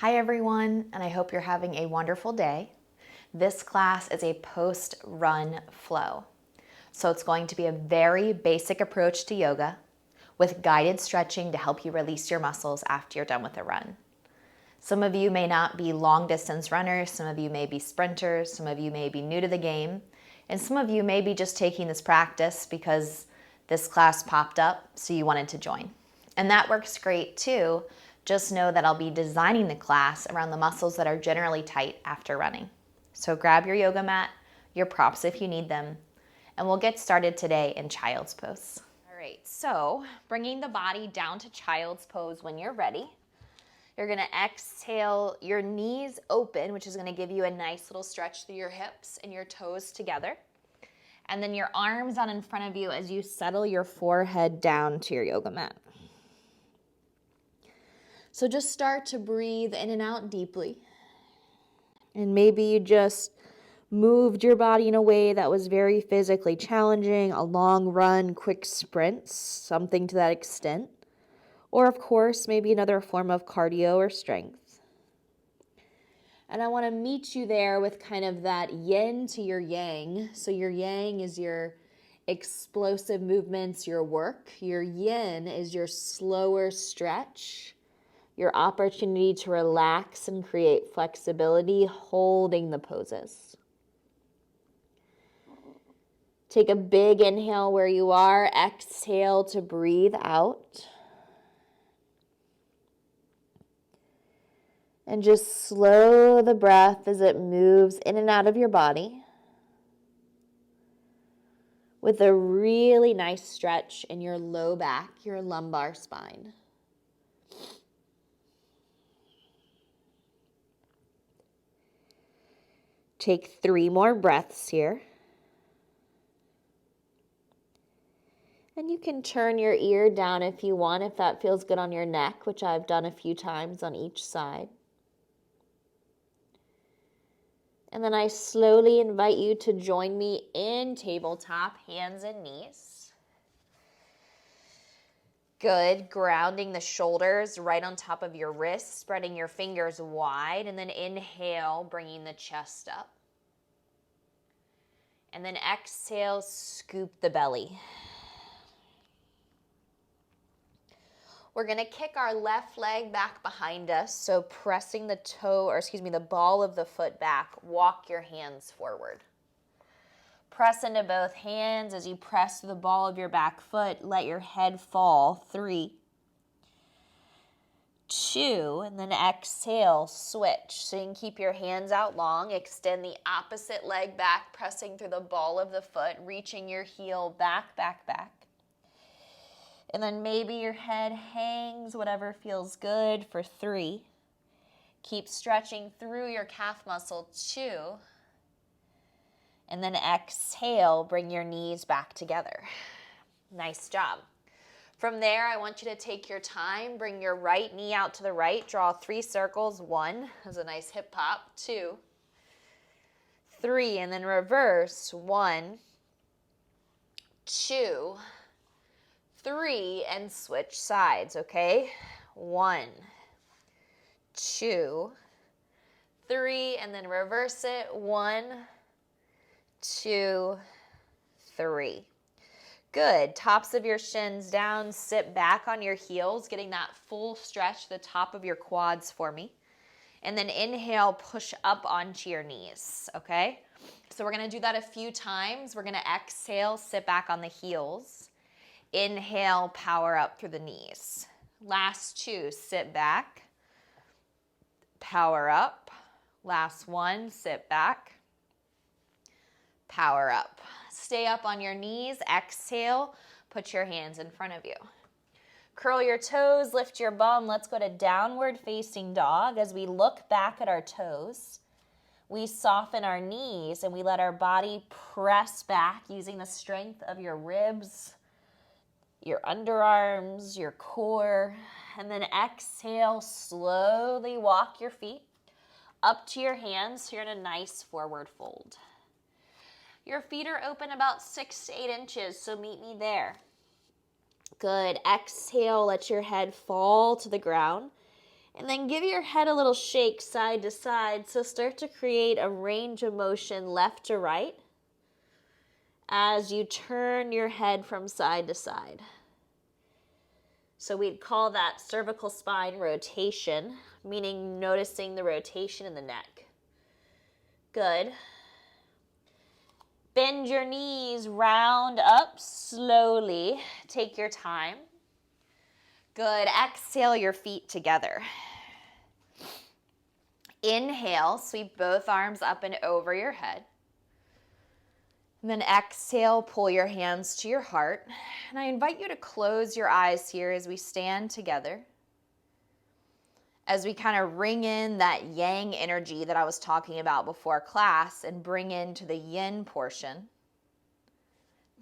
Hi everyone, and I hope you're having a wonderful day. This class is a post-run flow. So it's going to be a very basic approach to yoga with guided stretching to help you release your muscles after you're done with a run. Some of you may not be long distance runners, some of you may be sprinters, some of you may be new to the game, and some of you may be just taking this practice because this class popped up so you wanted to join. And that works great too. Just know that I'll be designing the class around the muscles that are generally tight after running. So grab your yoga mat, your props if you need them, and we'll get started today in child's pose. All right, so bringing the body down to child's pose when you're ready. You're gonna exhale your knees open, which is gonna give you a nice little stretch through your hips and your toes together. And then your arms out in front of you as you settle your forehead down to your yoga mat. So just start to breathe in and out deeply. And maybe you just moved your body in a way that was very physically challenging, a long run, quick sprints, something to that extent. Or of course, maybe another form of cardio or strength. And I want to meet you there with kind of that yin to your yang. So your yang is your explosive movements, your work. Your yin is your slower stretch, your opportunity to relax and create flexibility, holding the poses. Take a big inhale where you are. Exhale to breathe out. And just slow the breath as it moves in and out of your body with a really nice stretch in your low back, your lumbar spine. Take 3 more breaths here. And you can turn your ear down if you want, if that feels good on your neck, which I've done a few times on each side. And then I slowly invite you to join me in tabletop, hands and knees. Good, grounding the shoulders right on top of your wrists, spreading your fingers wide, and then inhale, bringing the chest up. And then exhale, scoop the belly. We're gonna kick our left leg back behind us, so pressing the ball of the foot back, walk your hands forward. Press into both hands as you press the ball of your back foot, let your head fall. 3, 2, and then exhale, switch. So you can keep your hands out long, extend the opposite leg back, pressing through the ball of the foot, reaching your heel back, back, back. And then maybe your head hangs, whatever feels good for 3. Keep stretching through your calf muscle, 2. And then exhale, bring your knees back together. Nice job. From there, I want you to take your time, bring your right knee out to the right, draw 3 circles. 1, as a nice hip hop. 2, 3, and then reverse. 1, 2, 3, and switch sides, okay? 1, 2, 3, and then reverse it. 1, 2, 3. Good. Tops of your shins down, sit back on your heels, getting that full stretch to the top of your quads for me. And then inhale, push up onto your knees, okay? So we're gonna do that a few times. We're gonna exhale, sit back on the heels. Inhale, power up through the knees. Last 2, sit back, power up. Last 1, sit back, power up. Stay up on your knees, exhale, put your hands in front of you. Curl your toes, lift your bum. Let's go to downward facing dog. As we look back at our toes, we soften our knees and we let our body press back using the strength of your ribs, your underarms, your core, and then exhale, slowly walk your feet up to your hands so you're in a nice forward fold. Your feet are open about 6 to 8 inches, so meet me there. Good. Exhale, let your head fall to the ground And then give your head a little shake side to side. So start to create a range of motion left to right as you turn your head from side to side. So we'd call that cervical spine rotation, meaning noticing the rotation in the neck. Good. Bend your knees, round up slowly. Take your time. Good. Exhale your feet together. Inhale, sweep both arms up and over your head. And then exhale, pull your hands to your heart. And I invite you to close your eyes here as we stand together. As we kind of ring in that yang energy that I was talking about before class and bring into the yin portion.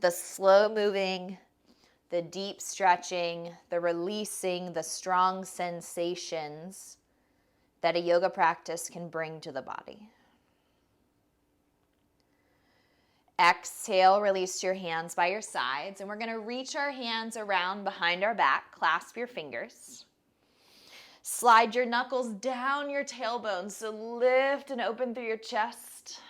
The slow moving, the deep stretching, the releasing, the strong sensations that a yoga practice can bring to the body. Exhale, release your hands by your sides, and we're going to reach our hands around behind our back, clasp your fingers. Slide your knuckles down your tailbone, so lift and open through your chest.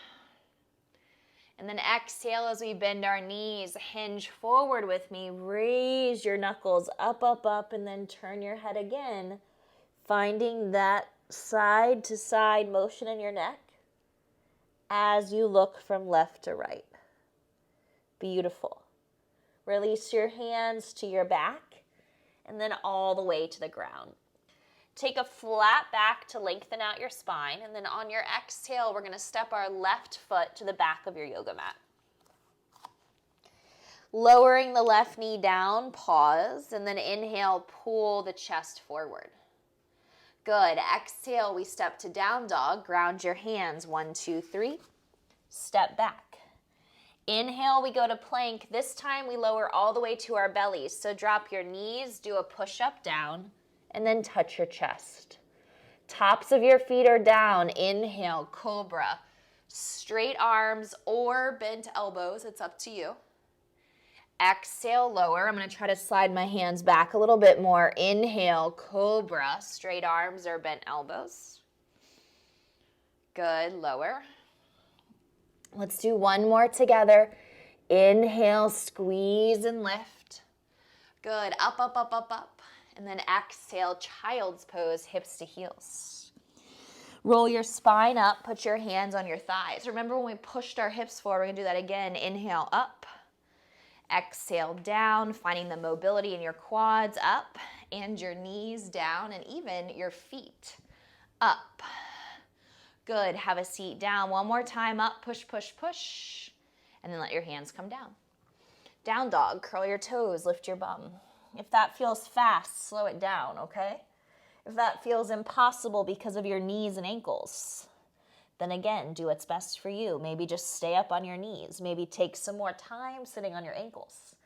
And then exhale as we bend our knees, hinge forward with me, raise your knuckles up, up, up, and then turn your head again, finding that side to side motion in your neck as you look from left to right. Beautiful. Release your hands to your back and then all the way to the ground. Take a flat back to lengthen out your spine, and then on your exhale, we're going to step our left foot to the back of your yoga mat. Lowering the left knee down, pause, and then inhale, pull the chest forward. Good. Exhale, we step to down dog. Ground your hands. 1, 2, 3. Step back. Inhale, we go to plank. This time we lower all the way to our bellies. So drop your knees, do a push-up down, and then touch your chest. Tops of your feet are down. Inhale, cobra. Straight arms or bent elbows. It's up to you. Exhale, lower. I'm going to try to slide my hands back a little bit more. Inhale, cobra. Straight arms or bent elbows. Good. Lower. Let's do one more together. Inhale, squeeze and lift. Good. Up, up, up, up, up. And then exhale, child's pose, hips to heels. Roll your spine up, put your hands on your thighs. Remember when we pushed our hips forward, we're going to do that again. Inhale, up. Exhale, down, finding the mobility in your quads up and your knees down and even your feet up. Good. Have a seat down. One more time, up, push, push, push. And then let your hands come down. Down dog, curl your toes, lift your bum. If that feels fast, slow it down, okay? If that feels impossible because of your knees and ankles, then again, do what's best for you. Maybe just stay up on your knees. Maybe take some more time sitting on your ankles.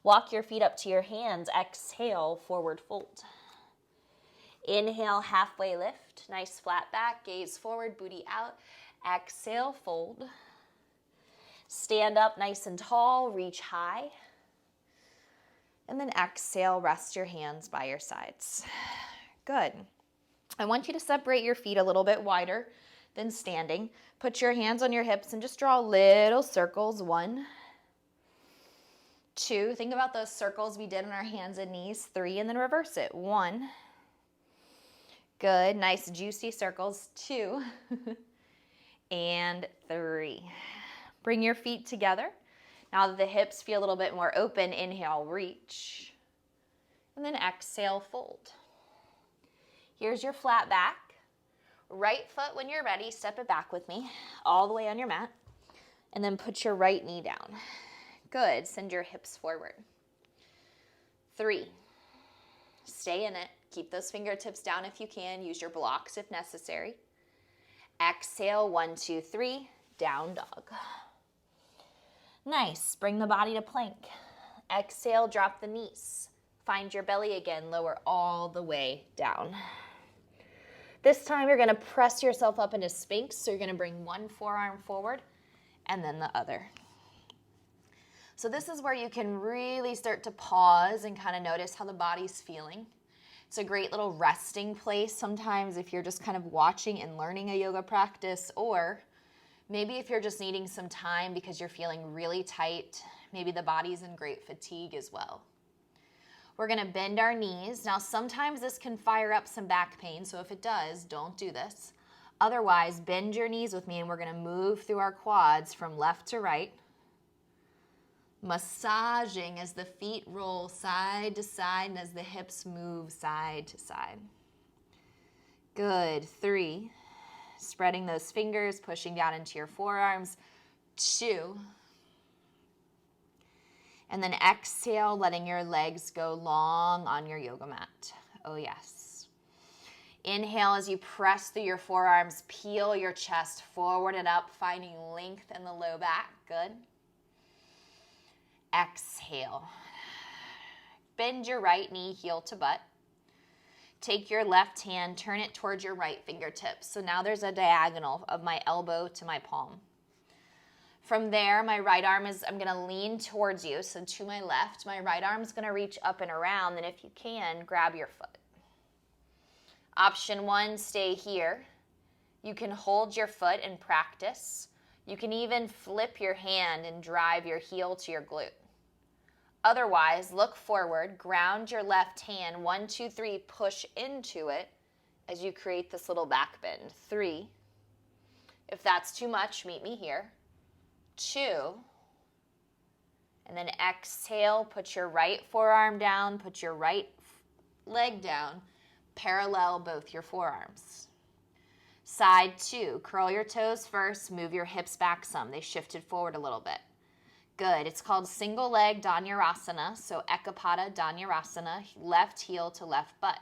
Walk your feet up to your hands. Exhale, forward fold. Inhale, halfway lift. Nice flat back, gaze forward, booty out. Exhale, fold. Stand up nice and tall, reach high. And then exhale, rest your hands by your sides. Good. I want you to separate your feet a little bit wider than standing. Put your hands on your hips and just draw little circles. 1, 2. Think about those circles we did on our hands and knees. 3, and then reverse it. 1. Good. Nice juicy circles. 2. And 3. Bring your feet together. Now that the hips feel a little bit more open, inhale, reach. And then exhale, fold. Here's your flat back. Right foot, when you're ready, step it back with me, all the way on your mat. And then put your right knee down. Good. Send your hips forward. 3. Stay in it. Keep those fingertips down if you can. Use your blocks if necessary. Exhale, 1, 2, 3, down dog. Nice. Bring the body to plank. Exhale, drop the knees. Find your belly again. Lower all the way down. This time you're going to press yourself up into Sphinx. So you're going to bring one forearm forward and then the other. So this is where you can really start to pause and kind of notice how the body's feeling. It's a great little resting place sometimes if you're just kind of watching and learning a yoga practice, or maybe if you're just needing some time because you're feeling really tight, maybe the body's in great fatigue as well. We're gonna bend our knees. Now, sometimes this can fire up some back pain, so if it does, don't do this. Otherwise, bend your knees with me and we're gonna move through our quads from left to right, massaging as the feet roll side to side and as the hips move side to side. Good. 3. Spreading those fingers, pushing down into your forearms. 2. And then exhale, letting your legs go long on your yoga mat. Oh, yes. Inhale as you press through your forearms, peel your chest forward and up, finding length in the low back. Good. Exhale. Bend your right knee, heel to butt. Take your left hand, turn it towards your right fingertips. So now there's a diagonal of my elbow to my palm. From there, my right arm I'm gonna lean towards you, so to my left. My right arm's gonna reach up and around, and if you can, grab your foot. Option 1, stay here. You can hold your foot and practice. You can even flip your hand and drive your heel to your glute. Otherwise, look forward, ground your left hand, 1, 2, 3, push into it as you create this little back bend. 3. If that's too much, meet me here. 2. And then exhale, put your right forearm down, put your right leg down, parallel both your forearms. Side 2, curl your toes first, move your hips back some. They shifted forward a little bit. Good. It's called single leg Danyarasana, so Ekapada Danyarasana, left heel to left butt.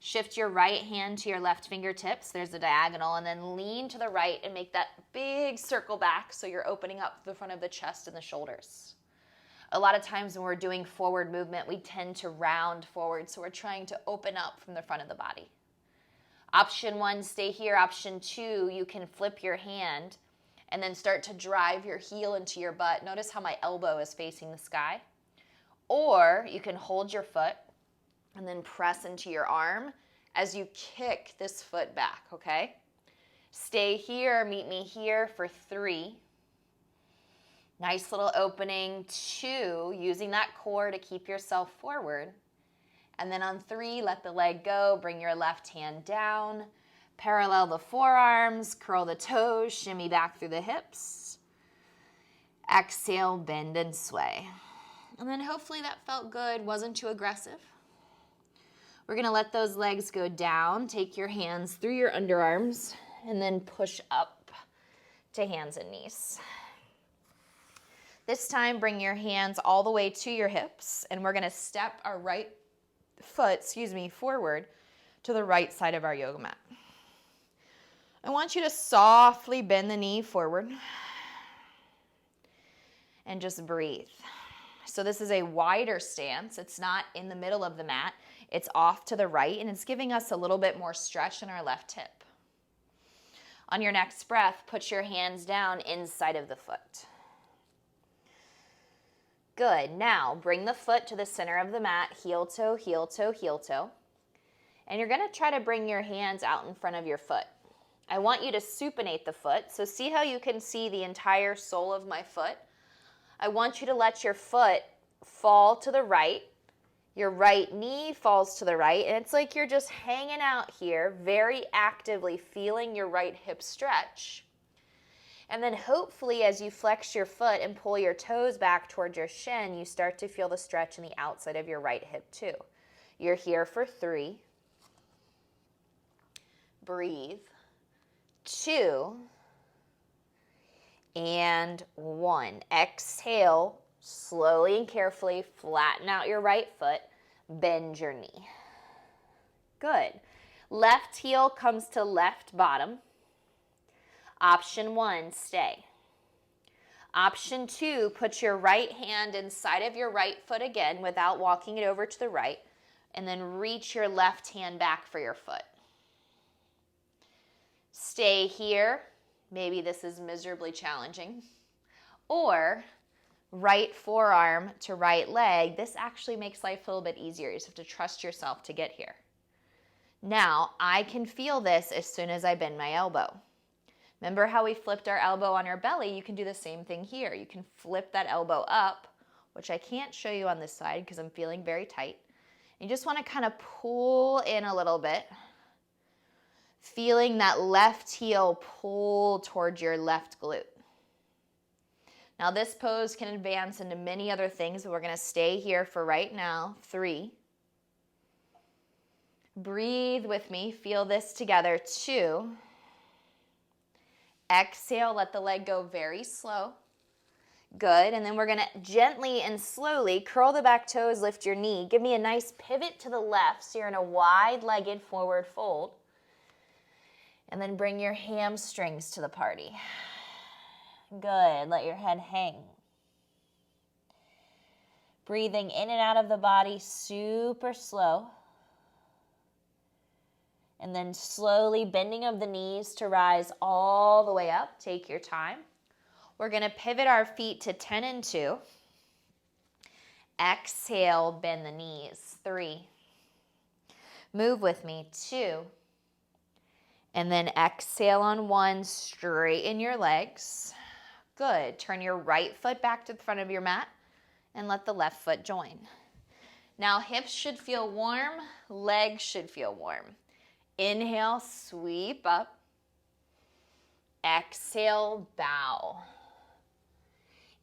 Shift your right hand to your left fingertips. There's a diagonal, and then lean to the right and make that big circle back so you're opening up the front of the chest and the shoulders. A lot of times when we're doing forward movement, we tend to round forward, so we're trying to open up from the front of the body. Option 1, stay here. Option 2, you can flip your hand and then start to drive your heel into your butt. Notice how my elbow is facing the sky. Or you can hold your foot and then press into your arm as you kick this foot back, okay? Stay here, meet me here for 3. Nice little opening. 2, using that core to keep yourself forward. And then on 3, let the leg go, bring your left hand down, parallel the forearms, curl the toes, shimmy back through the hips. Exhale, bend and sway. And then hopefully that felt good, wasn't too aggressive. We're gonna let those legs go down, take your hands through your underarms, and then push up to hands and knees. This time, bring your hands all the way to your hips, and we're gonna step our right foot, forward to the right side of our yoga mat. I want you to softly bend the knee forward and just breathe. So this is a wider stance. It's not in the middle of the mat. It's off to the right, and it's giving us a little bit more stretch in our left hip. On your next breath, put your hands down inside of the foot. Good. Now, bring the foot to the center of the mat, heel toe, heel toe, heel toe. And you're going to try to bring your hands out in front of your foot. I want you to supinate the foot. So see how you can see the entire sole of my foot? I want you to let your foot fall to the right. Your right knee falls to the right. And it's like you're just hanging out here, very actively feeling your right hip stretch. And then hopefully as you flex your foot and pull your toes back towards your shin, you start to feel the stretch in the outside of your right hip too. You're here for 3. Breathe. 2. And 1. Exhale, slowly and carefully flatten out your right foot, bend your knee. Good. Left heel comes to left bottom. Option 1, stay. Option 2, put your right hand inside of your right foot again without walking it over to the right, and then reach your left hand back for your foot. Stay here. Maybe this is miserably challenging. Or right forearm to right leg, this actually makes life a little bit easier. You just have to trust yourself to get here. Now, I can feel this as soon as I bend my elbow. Remember how we flipped our elbow on our belly? You can do the same thing here. You can flip that elbow up, which I can't show you on this side because I'm feeling very tight. You just want to kind of pull in a little bit, feeling that left heel pull towards your left glute. Now this pose can advance into many other things, but we're going to stay here for right now. 3. Breathe with me. Feel this together. 2. Exhale. Let the leg go very slow. Good. And then we're going to gently and slowly curl the back toes, lift your knee. Give me a nice pivot to the left so you're in a wide-legged forward fold. And then bring your hamstrings to the party. Good. Let your head hang. Breathing in and out of the body super slow. And then slowly bending of the knees to rise all the way up. Take your time. We're going to pivot our feet to 10 and 2. Exhale, bend the knees. 3. Move with me. 2. And then exhale on 1. Straighten your legs. Good. Turn your right foot back to the front of your mat and let the left foot join. Now hips should feel warm. Legs should feel warm. Inhale, sweep up. Exhale, bow.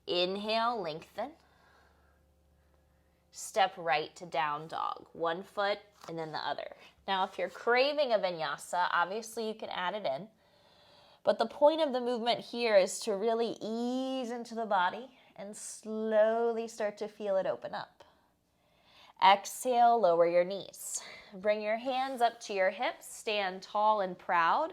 Inhale, lengthen. Step right to down dog. One foot and then the other. Now, if you're craving a vinyasa, obviously you can add it in. But the point of the movement here is to really ease into the body and slowly start to feel it open up. Exhale, lower your knees. Bring your hands up to your hips, stand tall and proud,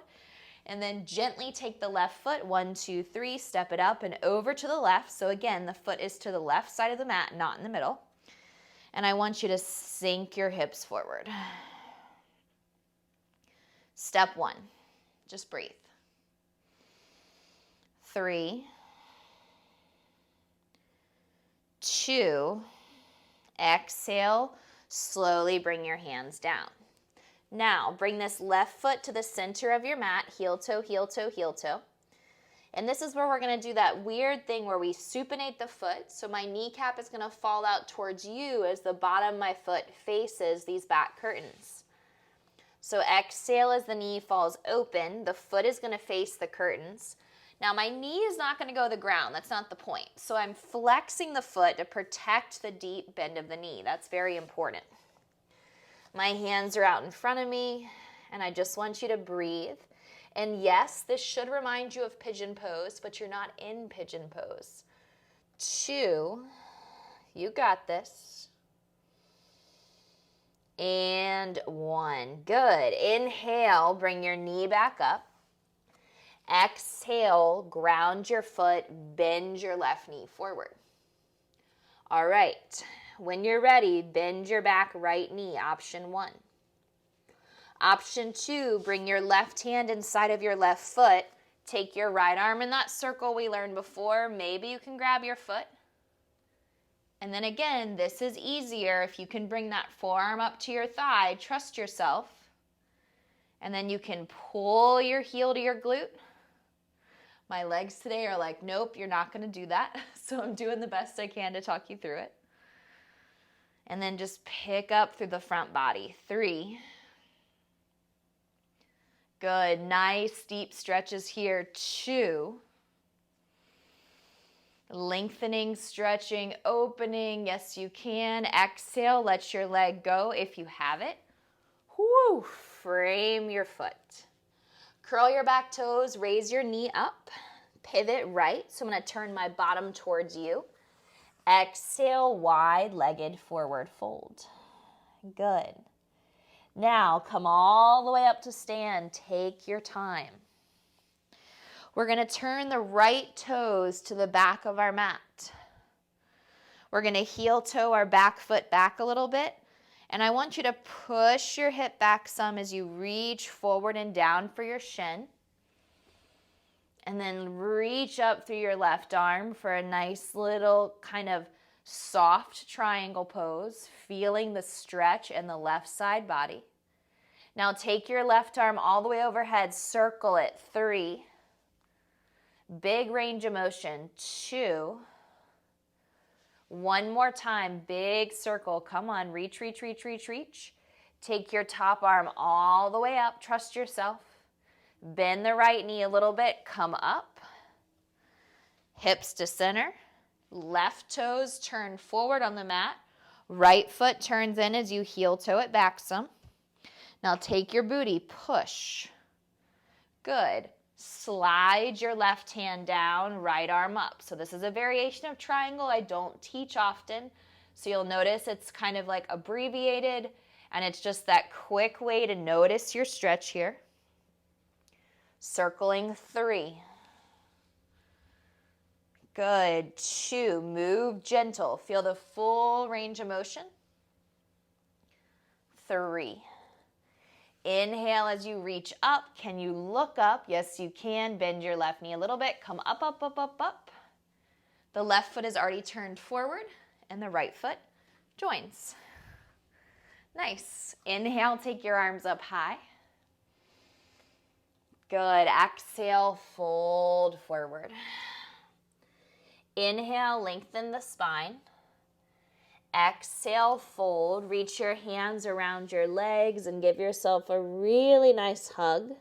and then gently take the left foot, 1, 2, 3, step it up and over to the left. So again, the foot is to the left side of the mat, not in the middle. And I want you to sink your hips forward. Step 1, just breathe. 3, 2, exhale, slowly bring your hands down. Now, bring this left foot to the center of your mat, heel toe, heel toe, heel toe. And this is where we're going to do that weird thing where we supinate the foot. So my kneecap is going to fall out towards you as the bottom of my foot faces these back curtains. So exhale as the knee falls open. The foot is going to face the curtains. Now my knee is not going to go to the ground. That's not the point. So I'm flexing the foot to protect the deep bend of the knee. That's very important. My hands are out in front of me, and I just want you to breathe. And yes, this should remind you of pigeon pose, but you're not in pigeon pose. 2, you got this. And 1, good. Inhale, bring your knee back up. Exhale, ground your foot, bend your left knee forward. All right, when you're ready, bend your back right knee, option 1. Option 2, bring your left hand inside of your left foot. Take your right arm in that circle we learned before. Maybe you can grab your foot. And then again, this is easier if you can bring that forearm up to your thigh. Trust yourself. And then you can pull your heel to your glute. My legs today are like, nope, you're not going to do that. So I'm doing the best I can to talk you through it. And then just pick up through the front body. 3. Good. Nice deep stretches here. 2. Lengthening, stretching, opening. Yes, you can. Exhale. Let your leg go if you have it. Whoo. Frame your foot. Curl your back toes. Raise your knee up. Pivot right. So I'm going to turn my bottom towards you. Exhale, wide-legged forward fold. Good. Now, come all the way up to stand. Take your time. We're going to turn the right toes to the back of our mat. We're going to heel toe our back foot back a little bit. And I want you to push your hip back some as you reach forward and down for your shin. And then reach up through your left arm for a nice little kind of soft triangle pose, feeling the stretch in the left side body. Now take your left arm all the way overhead, circle it, 3. Big range of motion, 2. One more time, big circle. Come on, reach, reach, reach, reach, reach. Take your top arm all the way up, trust yourself. Bend the right knee a little bit, come up. Hips to center. Left toes turn forward on the mat. Right foot turns in as you heel toe it back some. Now take your booty, push. Good. Slide your left hand down, right arm up. So this is a variation of triangle I don't teach often. So you'll notice it's kind of like abbreviated, and it's just that quick way to notice your stretch here. Circling 3. Good. 2. Move gentle. Feel the full range of motion. 3. Inhale as you reach up. Can you look up? Yes, you can. Bend your left knee a little bit. Come up, up, up, up, up. The left foot is already turned forward, and the right foot joins. Nice. Inhale, take your arms up high. Good. Exhale, fold forward. Inhale, lengthen the spine. Exhale, fold. Reach your hands around your legs and give yourself a really nice hug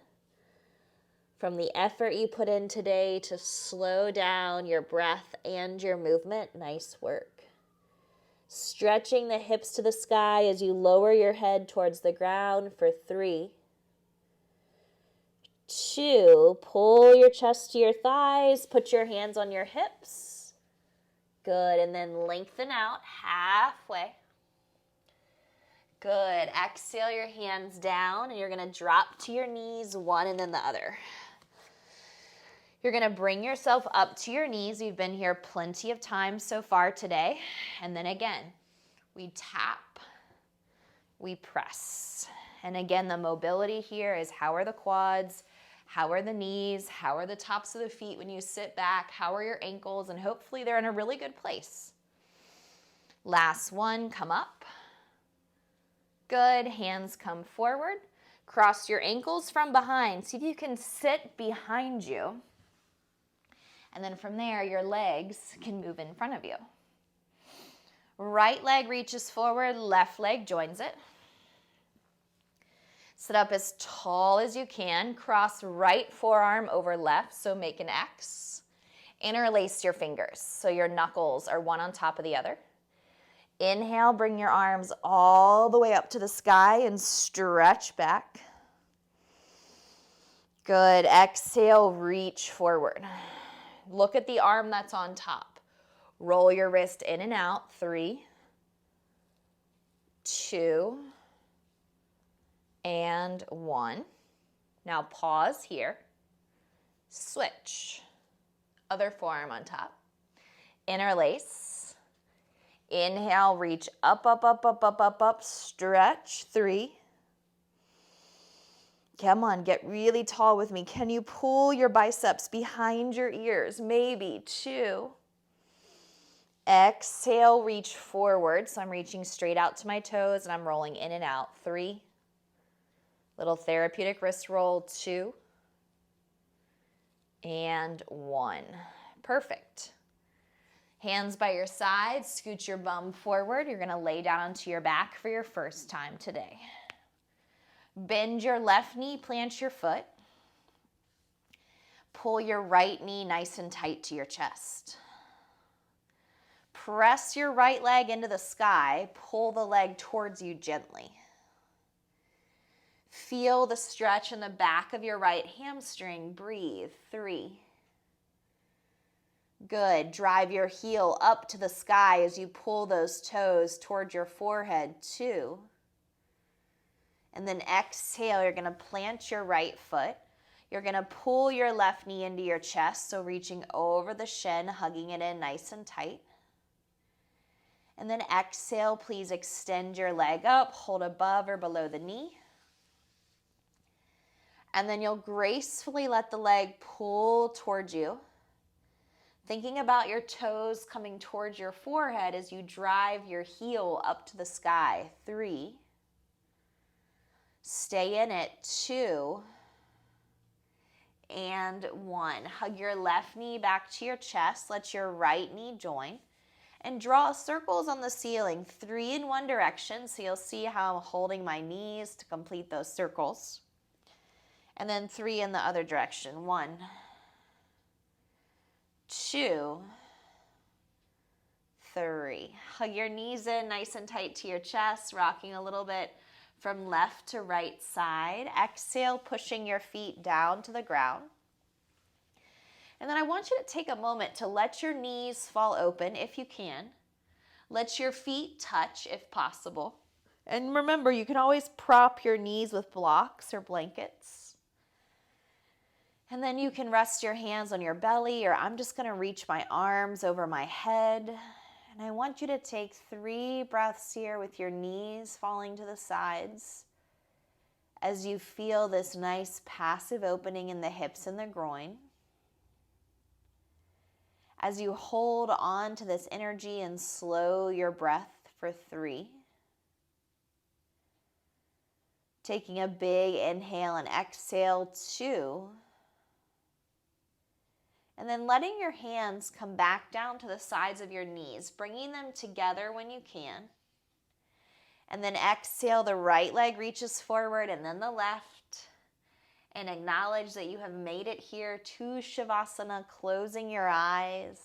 from the effort you put in today to slow down your breath and your movement. Nice work. Stretching the hips to the sky as you lower your head towards the ground for 3. 2, pull your chest to your thighs, put your hands on your hips. Good, and then lengthen out halfway. Good, exhale your hands down, and you're gonna drop to your knees, one and then the other. You're gonna bring yourself up to your knees. We've been here plenty of times so far today. And then again, we tap, we press. And again, the mobility here is how are the quads? How are the knees? How are the tops of the feet when you sit back? How are your ankles? And hopefully they're in a really good place. Last one, come up. Good, hands come forward. Cross your ankles from behind. See if you can sit behind you. And then from there, your legs can move in front of you. Right leg reaches forward, left leg joins it. Sit up as tall as you can. Cross right forearm over left, so make an X. Interlace your fingers, so your knuckles are one on top of the other. Inhale, bring your arms all the way up to the sky and stretch back. Good. Exhale, reach forward. Look at the arm that's on top. Roll your wrist in and out. 3, 2, and 1. Now pause here. Switch. Other forearm on top. Interlace. Inhale, reach up, up, up, up, up, up, up. Stretch. 3. Come on, get really tall with me. Can you pull your biceps behind your ears? Maybe. 2. Exhale, reach forward. So I'm reaching straight out to my toes and I'm rolling in and out. 3. Little therapeutic wrist roll. 2. And 1. Perfect. Hands by your sides, scoot your bum forward. You're gonna lay down onto your back for your first time today. Bend your left knee, plant your foot. Pull your right knee nice and tight to your chest. Press your right leg into the sky. Pull the leg towards you gently. Feel the stretch in the back of your right hamstring. Breathe. 3. Good. Drive your heel up to the sky as you pull those toes towards your forehead. 2. And then exhale, you're going to plant your right foot. You're going to pull your left knee into your chest, so reaching over the shin, hugging it in nice and tight. And then exhale, please extend your leg up, hold above or below the knee. And then you'll gracefully let the leg pull towards you. Thinking about your toes coming towards your forehead as you drive your heel up to the sky. 3. Stay in it. 2. And 1. Hug your left knee back to your chest. Let your right knee join. And draw circles on the ceiling. 3 in one direction, so you'll see how I'm holding my knees to complete those circles. And then 3 in the other direction. 1, 2, 3. Hug your knees in nice and tight to your chest, rocking a little bit from left to right side. Exhale, pushing your feet down to the ground. And then I want you to take a moment to let your knees fall open if you can. Let your feet touch if possible. And remember, you can always prop your knees with blocks or blankets. And then you can rest your hands on your belly, or I'm just going to reach my arms over my head. And I want you to take 3 breaths here with your knees falling to the sides as you feel this nice passive opening in the hips and the groin. As you hold on to this energy and slow your breath for 3. Taking a big inhale and exhale, 2. And then letting your hands come back down to the sides of your knees, bringing them together when you can. And then exhale, the right leg reaches forward and then the left. And acknowledge that you have made it here to Shavasana, closing your eyes.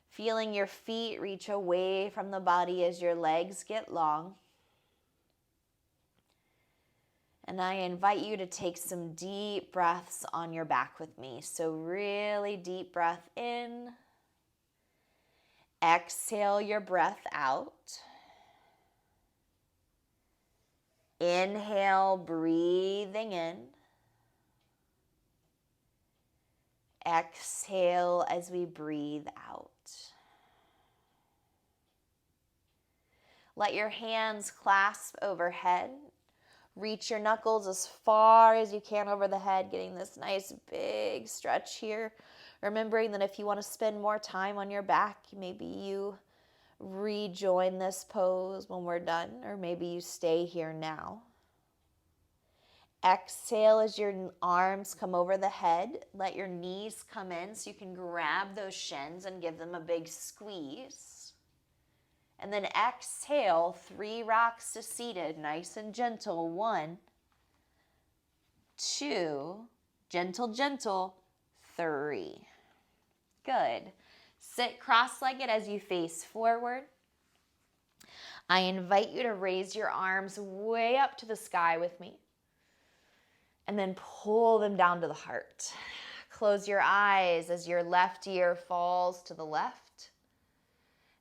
Feeling your feet reach away from the body as your legs get long. And I invite you to take some deep breaths on your back with me. So really deep breath in. Exhale your breath out. Inhale, breathing in. Exhale as we breathe out. Let your hands clasp overhead. Reach your knuckles as far as you can over the head, getting this nice big stretch here. Remembering that if you want to spend more time on your back, maybe you rejoin this pose when we're done, or maybe you stay here now. Exhale as your arms come over the head. Let your knees come in so you can grab those shins and give them a big squeeze. And then exhale, 3 rocks to seated, nice and gentle. 1, 2, gentle, gentle, 3. Good. Sit cross-legged as you face forward. I invite you to raise your arms way up to the sky with me. And then pull them down to the heart. Close your eyes as your left ear falls to the left.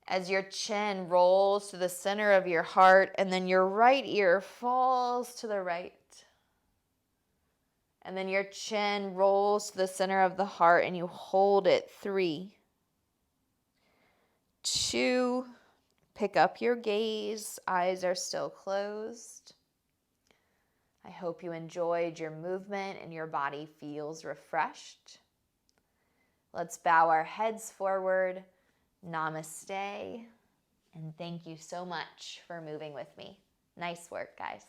As your chin rolls to the center of your heart, and then your right ear falls to the right. And then your chin rolls to the center of the heart, and you hold it. 3, 2, pick up your gaze. Eyes are still closed. I hope you enjoyed your movement and your body feels refreshed. Let's bow our heads forward. Namaste. And thank you so much for moving with me. Nice work, guys.